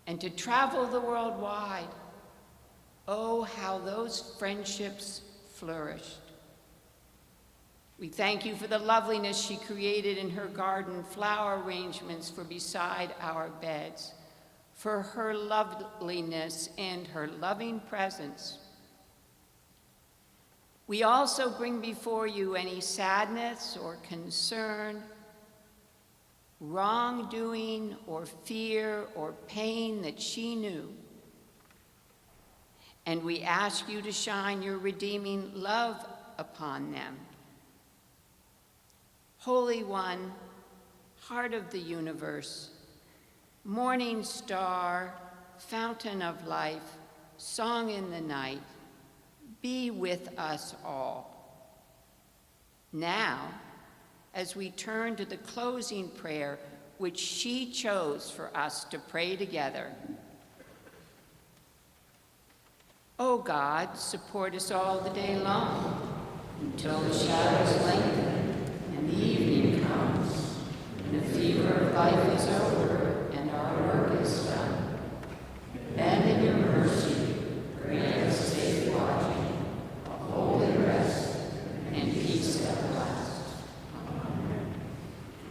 and to travel the world wide. Oh, how those friendships flourished. We thank you for the loveliness she created in her garden, flower arrangements for beside our beds. for her loveliness and her loving presence. We also bring before you any sadness or concern, wrongdoing or fear or pain that she knew. And we ask you to shine your redeeming love upon them. Holy One, Heart of the universe, morning star, fountain of life, song in the night, be with us all. Now, as we turn to the closing prayer, which she chose for us to pray together. O God, support us all the day long, until the shadows lengthen and the evening comes, and the fever of life is over and our work is done. Then in your mercy, grant us safe lodging, a holy rest, and peace at last. Amen.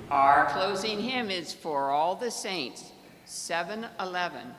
Our closing hymn is For All the Saints, 711.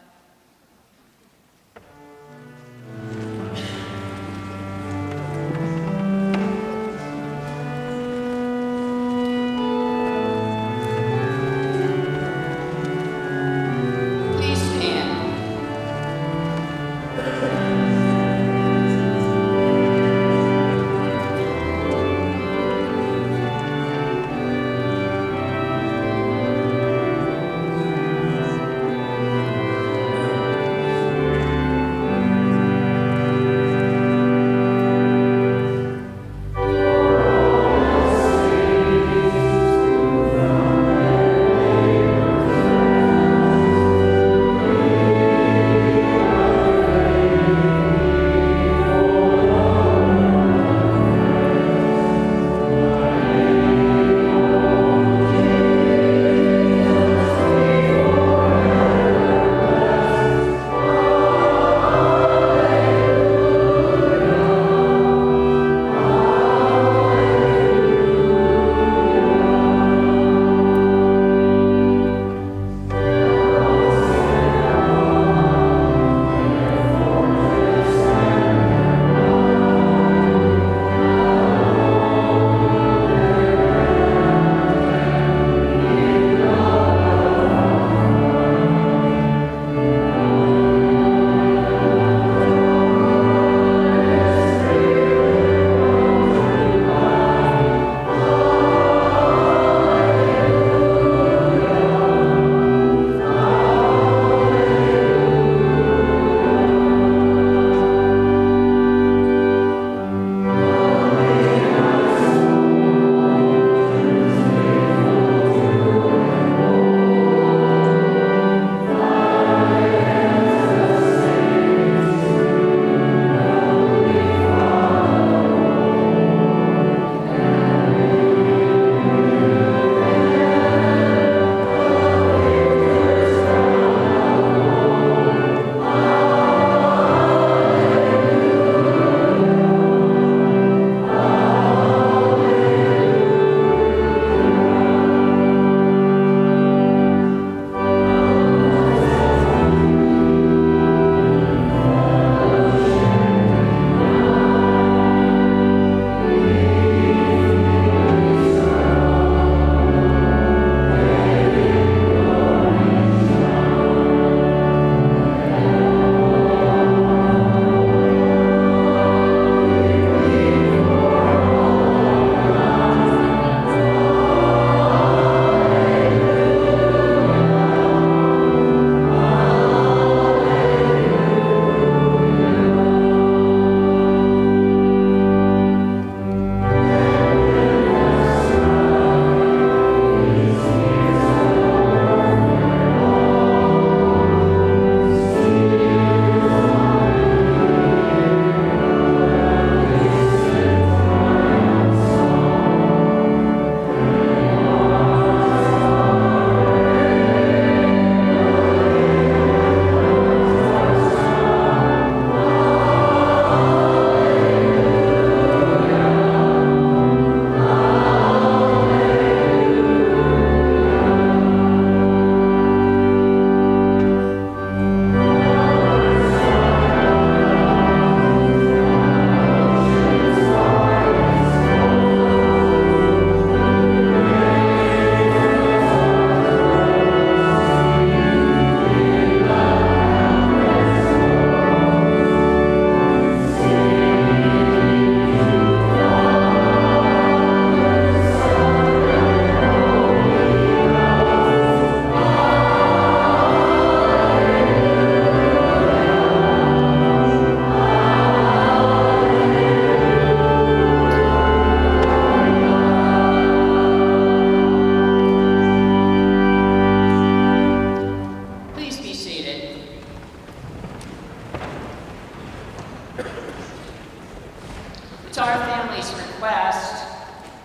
our family's request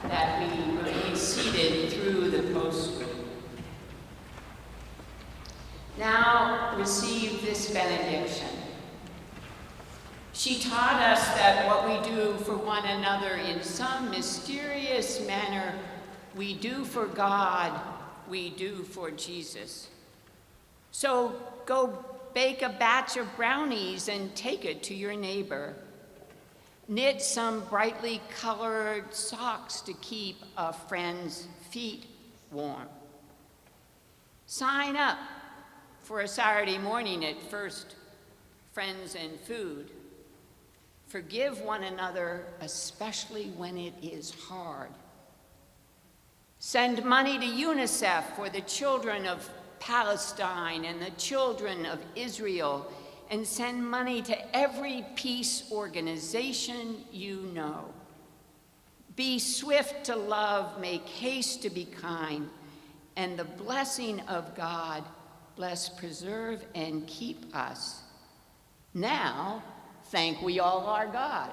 that we remain seated through the postscript. Now receive this benediction. She taught us that what we do for one another in some mysterious manner, we do for God, we do for Jesus. So go bake a batch of brownies and take it to your neighbor. Knit some brightly colored socks to keep a friend's feet warm. Sign up for a Saturday morning at First Friends and Food. Forgive one another, especially when it is hard. Send money to UNICEF for the children of Palestine and the children of Israel, and send money to every peace organization you know. Be swift to love, make haste to be kind, and the blessing of God bless, preserve, and keep us. Now, thank we all our God.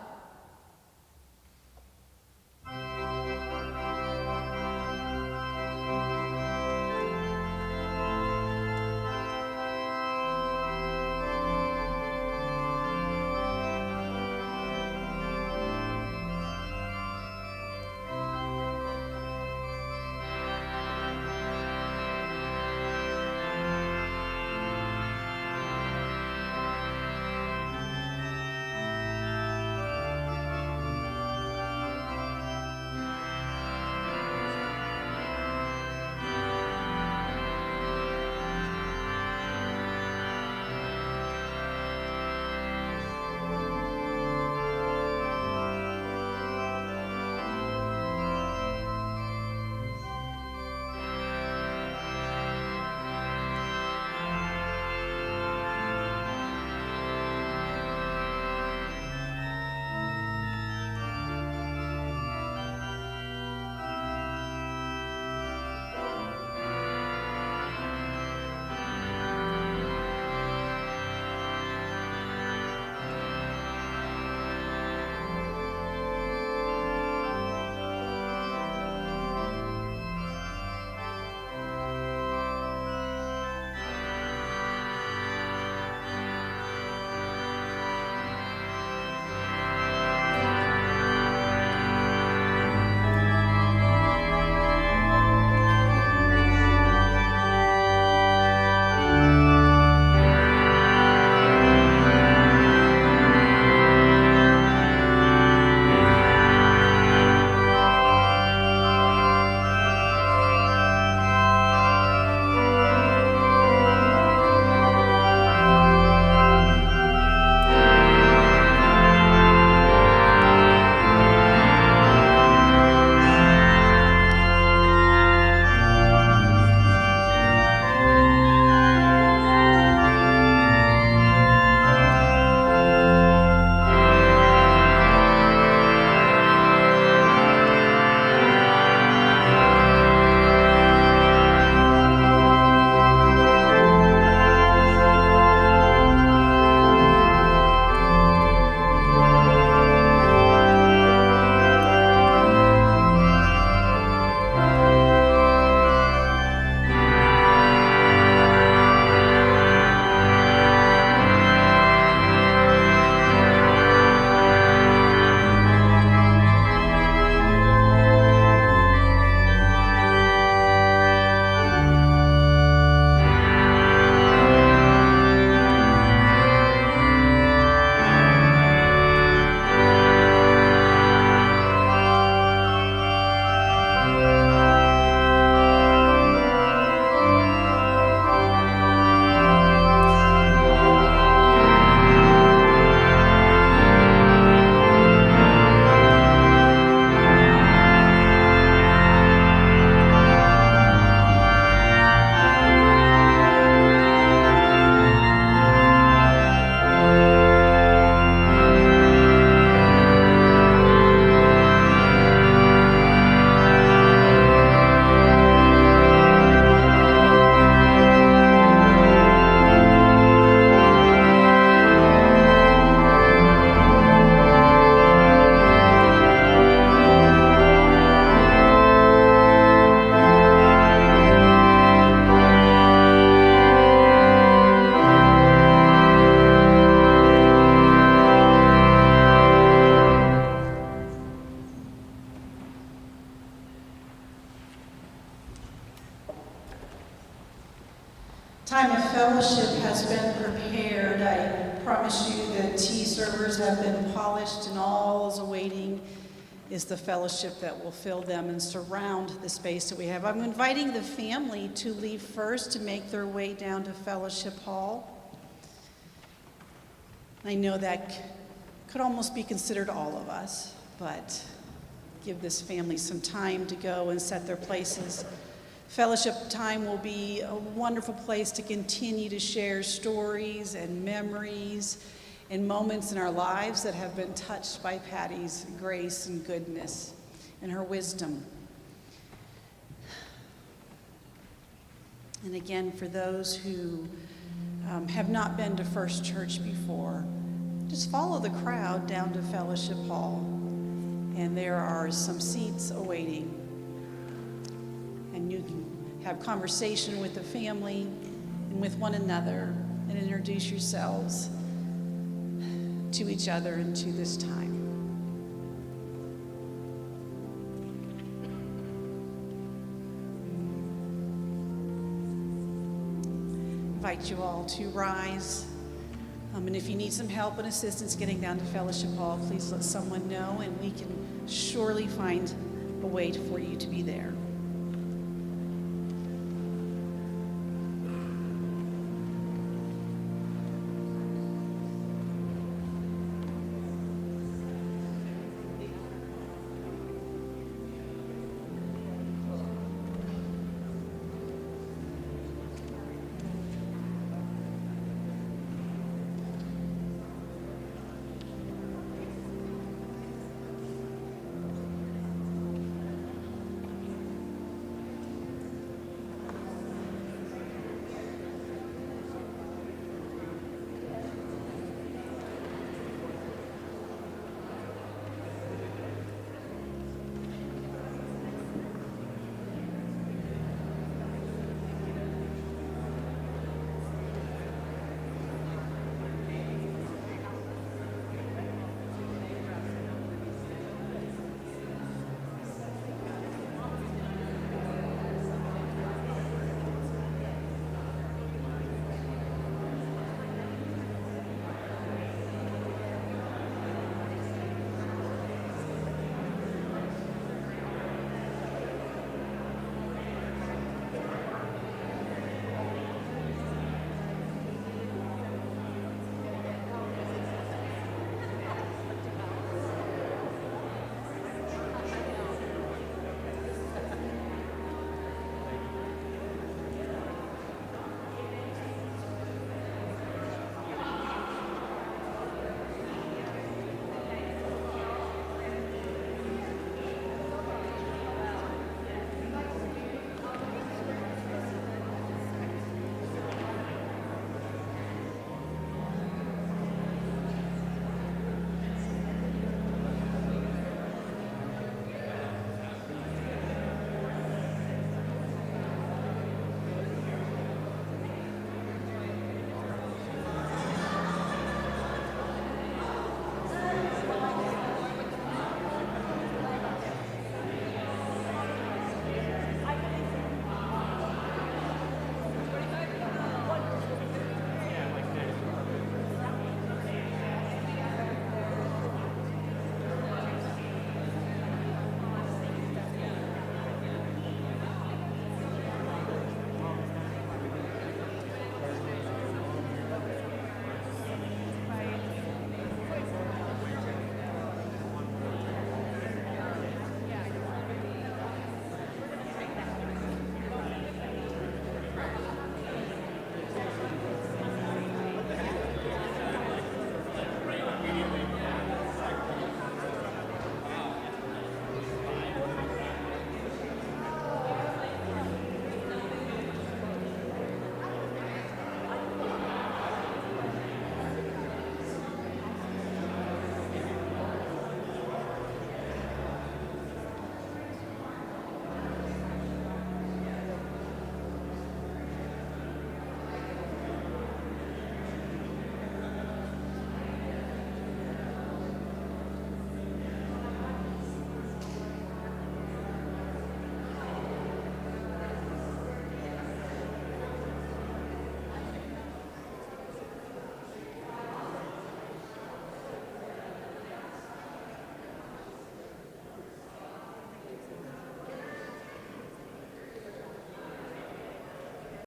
promise you the tea servers have been polished, and all is awaiting is the fellowship that will fill them and surround the space that we have. I'm inviting the family to leave first to make their way down to Fellowship Hall. I know that could almost be considered all of us, but give this family some time to go and set their places. Fellowship time will be a wonderful place to continue to share stories and memories and moments in our lives that have been touched by Patty's grace and goodness and her wisdom. And again, for those who have not been to First Church before, just follow the crowd down to Fellowship Hall, and there are some seats awaiting. And you can have conversation with the family and with one another and introduce yourselves to each other and to this time. I invite you all to rise. And if you need some help and assistance getting down to Fellowship Hall, please let someone know, and we can surely find a way for you to be there.